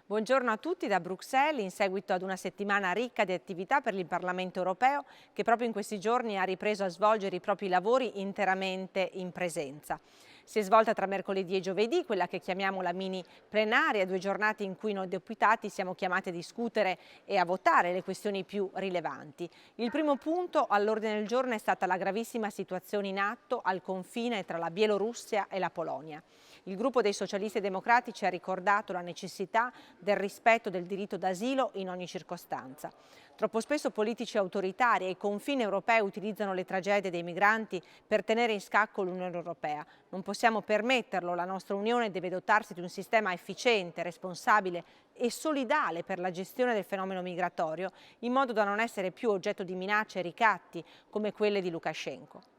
Buongiorno a tutti da Bruxelles, in seguito ad una settimana ricca di attività per il Parlamento europeo che proprio in questi giorni ha ripreso a svolgere i propri lavori interamente in presenza. Si è svolta tra mercoledì e giovedì quella che chiamiamo la mini plenaria, 2 giornate in cui noi deputati siamo chiamati a discutere e a votare le questioni più rilevanti. Il primo punto all'ordine del giorno è stata la gravissima situazione in atto al confine tra la Bielorussia e la Polonia. Il gruppo dei socialisti e democratici ha ricordato la necessità del rispetto del diritto d'asilo in ogni circostanza. Troppo spesso politici autoritari ai confini europei utilizzano le tragedie dei migranti per tenere in scacco l'Unione Europea. Non possiamo permetterlo, la nostra Unione deve dotarsi di un sistema efficiente, responsabile e solidale per la gestione del fenomeno migratorio, in modo da non essere più oggetto di minacce e ricatti come quelle di Lukashenko.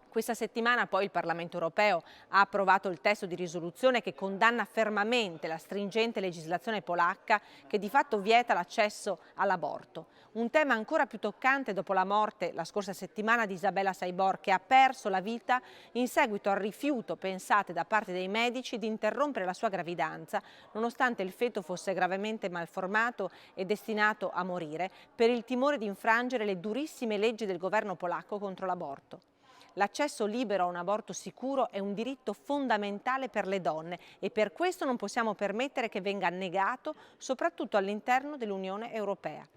Questa settimana poi il Parlamento europeo ha approvato il testo di risoluzione che condanna fermamente la stringente legislazione polacca che di fatto vieta l'accesso all'aborto. Un tema ancora più toccante dopo la morte la scorsa settimana di Isabella Saibor, che ha perso la vita in seguito al rifiuto, pensate, da parte dei medici di interrompere la sua gravidanza, nonostante il feto fosse gravemente malformato e destinato a morire, per il timore di infrangere le durissime leggi del governo polacco contro l'aborto. L'accesso libero a un aborto sicuro è un diritto fondamentale per le donne e per questo non possiamo permettere che venga negato, soprattutto all'interno dell'Unione Europea.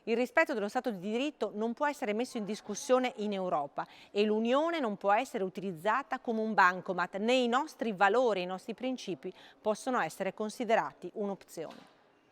Il rispetto dello Stato di diritto non può essere messo in discussione in Europa e l'Unione non può essere utilizzata come un bancomat, né i nostri valori e i nostri principi possono essere considerati un'opzione.